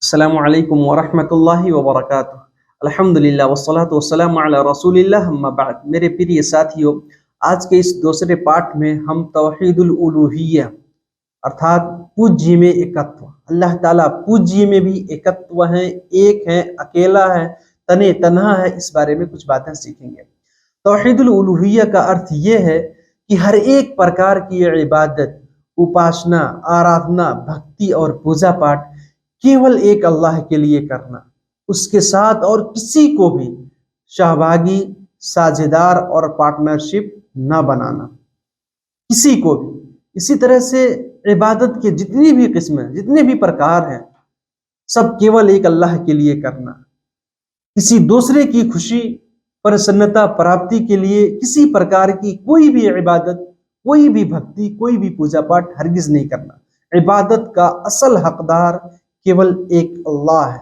अस्सलामु अलैकुम वरहमतुल्लाहि वबरकातुहू। अल्हम्दुलिल्लाह वस्सलातु वस्सलामु अला रसूलिल्लाह अम्मा बाद। मेरे प्रिय साथियों, आज के इस दूसरे पाठ में हम तौहीदुल उलूहिय्या अर्थात पूज्य में एकत्व, अल्लाह ताला पूज्य में भी एकत्व है, एक है, अकेला है, तने तन्हा है, इस बारे में कुछ बातें सीखेंगे। तौहीदुल उलूहिय्या का अर्थ ये है कि हर एक प्रकार की इबादत, उपासना, आराधना, भक्ति और पूजा पाठ केवल एक अल्लाह के लिए करना, उसके साथ और किसी को भी सहभागी, साझेदार और पार्टनरशिप न बनाना, किसी को भी। इसी तरह से इबादत के जितनी भी किस्में, जितने भी प्रकार हैं, सब केवल एक अल्लाह के लिए करना। किसी दूसरे की खुशी, प्रसन्नता प्राप्ति के लिए किसी प्रकार की कोई भी इबादत, कोई भी भक्ति, कोई भी पूजा पाठ हरगिज नहीं करना। इबादत का असल हकदार केवल एक अल्लाह है।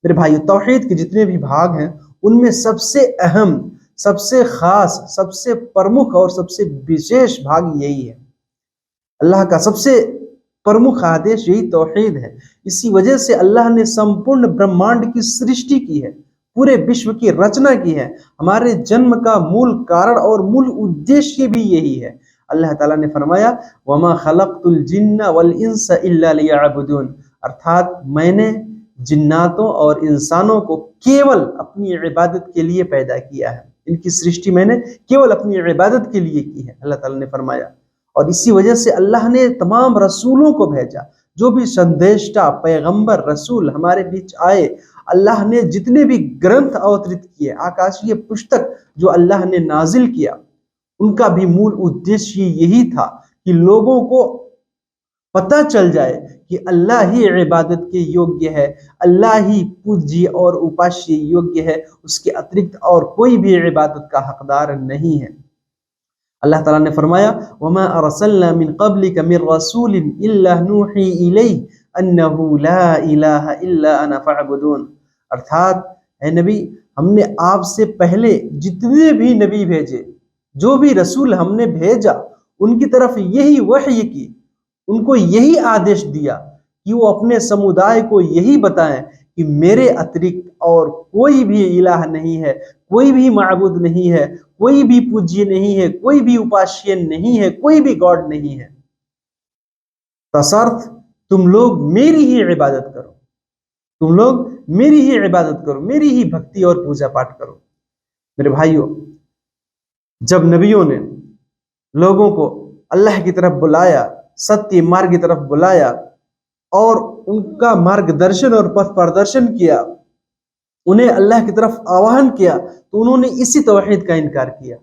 मेरे भाई, तौहीद के जितने भी भाग हैं उनमें सबसे अहम, सबसे खास, सबसे प्रमुख और सबसे विशेष भाग यही है। अल्लाह का सबसे प्रमुख आदेश यही तौहीद है। इसी वजह से अल्लाह ने संपूर्ण ब्रह्मांड की सृष्टि की है, पूरे विश्व की रचना की है। हमारे जन्म का मूल कारण और मूल उद्देश्य भी यही है। अल्लाह ताला ने फरमाया, वमा खलक़तुल जिन्ना वल इंसा इल्ला लियअबुदून, अर्थात मैंने जिन्नातों और इंसानों को केवल अपनी इबादत के लिए पैदा किया है। इनकी सृष्टि मैंने केवल अपनी इबादत के लिए की है, अल्लाह ताला ने फरमाया। और इसी वजह से अल्लाह ने तमाम रसूलों को भेजा, जो भी संदेष्टा, पैगंबर, रसूल हमारे बीच आए। अल्लाह ने जितने भी ग्रंथ अवतरित किए, आकाशीय पुस्तक जो अल्लाह ने नाजिल किया, उनका भी मूल उद्देश्य यही था कि लोगों को पता चल जाए कि अल्लाह ही इबादत के योग्य है, अल्लाह ही पूज्य और उपास्य योग्य है, उसके अतिरिक्त और कोई भी इबादत का हकदार नहीं है। अल्लाह ताला ने फरमाया, वमा अरसलना मिन क़ब्लिका मिर रसूलिन इल्ला नूही इलैहि अन्नहु ला इलाहा इल्ला अना फअबुदून, अर्थात ऐ नबी, हमने आपसे पहले जितने भी नबी भेजे, जो भी रसूल हमने भेजा, उनकी तरफ यही वह्य की, उनको यही आदेश दिया कि वो अपने समुदाय को यही बताएं कि मेरे अतिरिक्त और कोई भी इलाह नहीं है, कोई भी माबूद नहीं है, कोई भी पूज्य नहीं है, कोई भी उपास्य नहीं है, कोई भी गॉड नहीं है, बशर्त तुम लोग मेरी ही इबादत करो, तुम लोग मेरी ही इबादत करो, मेरी ही भक्ति और पूजा पाठ करो। मेरे भाइयों, जब नबियों ने लोगों को अल्लाह की तरफ बुलाया, सत्य मार्ग की तरफ बुलाया और उनका मार्गदर्शन और पथ प्रदर्शन किया, उन्हें अल्लाह की तरफ आह्वान किया, तो उन्होंने इसी तौहीद का इनकार किया।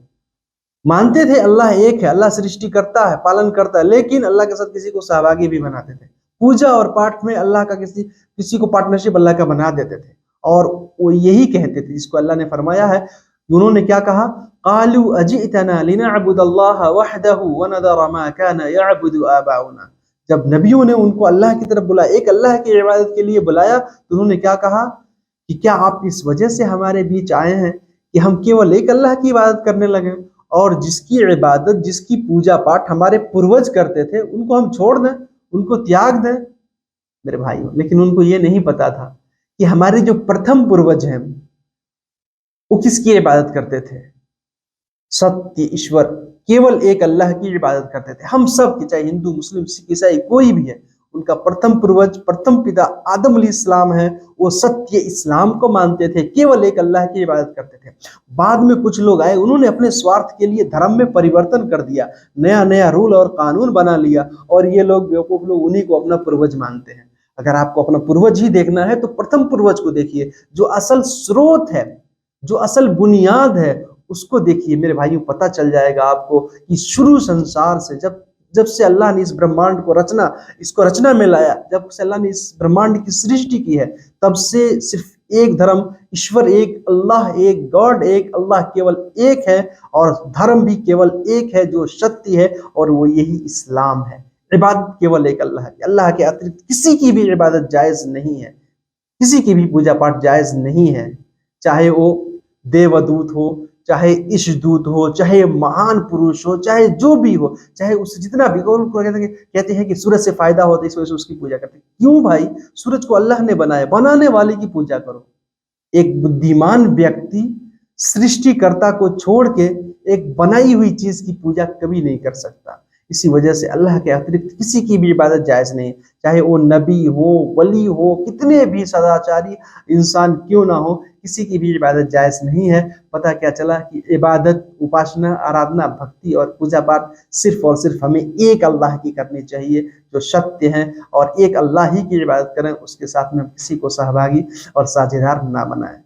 मानते थे अल्लाह एक है, अल्लाह सृष्टि करता है, पालन करता है, लेकिन अल्लाह के साथ किसी को सहभागी भी बनाते थे। पूजा और पाठ में अल्लाह का किसी को पार्टनरशिप अल्लाह का बना देते थे, और वो यही कहते थे, जिसको अल्लाह ने फरमाया है। उन्होंने क्या कहा, क़ालू अजिअतना लिनअबुदल्लाह वहदहु वनदर मा काना यअबुदु आबाउना। जब नबियों ने उनको अल्लाह की तरफ बुलाया, एक अल्लाह की इबादत के लिए बुलाया, तो उन्होंने क्या कहा कि क्या आप इस वजह से हमारे बीच आए हैं कि हम केवल एक अल्लाह की इबादत करने लगे, और जिसकी इबादत, जिसकी पूजा पाठ हमारे पूर्वज करते थे, उनको हम छोड़ दें, उनको त्याग दें? मेरे भाइयों, लेकिन उनको ये नहीं पता था कि हमारे जो प्रथम पूर्वज हैं वो किसकी इबादत करते थे? सत्य ईश्वर, केवल एक अल्लाह की इबादत करते थे। हम सब की, चाहे हिंदू, मुस्लिम, सिख, ईसाई कोई भी है, उनका प्रथम पूर्वज, प्रथम पिता आदम अलैहिस्सलाम है, वो सत्य इस्लाम को मानते थे, केवल एक अल्लाह की इबादत करते थे। बाद में कुछ लोग आए, उन्होंने अपने स्वार्थ के लिए धर्म में परिवर्तन कर दिया, नया नया रूल और कानून बना लिया, और ये लोग बेवकूफ लोग उन्हीं को अपना पूर्वज मानते हैं। अगर आपको अपना पूर्वज ही देखना है तो प्रथम पूर्वज को देखिए, जो असल स्रोत है, जो असल बुनियाद है, उसको देखिए। मेरे भाइयों, पता चल जाएगा आपको कि शुरू संसार से, जब से अल्लाह ने इस ब्रह्मांड को इसको रचना में लाया, जब से अल्लाह ने इस ब्रह्मांड की सृष्टि की है, तब से सिर्फ एक धर्म, ईश्वर एक, अल्लाह एक, गॉड एक, अल्लाह केवल एक है, और धर्म भी केवल एक है जो सत्य है, और वो यही इस्लाम है। इबादत केवल एक अल्लाह की, अल्लाह के अतिरिक्त किसी की भी इबादत जायज नहीं है, किसी की भी पूजा पाठ जायज नहीं है, चाहे वो देवदूत हो, चाहे इष्टदूत हो, चाहे महान पुरुष हो, चाहे जो भी हो, चाहे उससे जितना भी हो, उनको कहते हैं कि सूरज से फायदा होता है, इस वजह से उसकी पूजा करते हैं। क्यों भाई? सूरज को अल्लाह ने बनाया, बनाने वाले की पूजा करो। एक बुद्धिमान व्यक्ति सृष्टिकर्ता को छोड़ के एक बनाई हुई चीज की पूजा कभी नहीं कर सकता। इसी वजह से अल्लाह के अतिरिक्त किसी की भी इबादत जायज नहीं, चाहे वो नबी हो, वली हो, कितने भी सदाचारी इंसान क्यों ना हो, किसी की भी इबादत जायज नहीं है। पता क्या चला कि इबादत, उपासना, आराधना, भक्ति और पूजा पाठ सिर्फ और सिर्फ हमें एक अल्लाह की करनी चाहिए जो सत्य है, और एक अल्लाह ही की इबादत करें, उसके साथ में किसी को सहभागी और साझेदार ना बनाएं।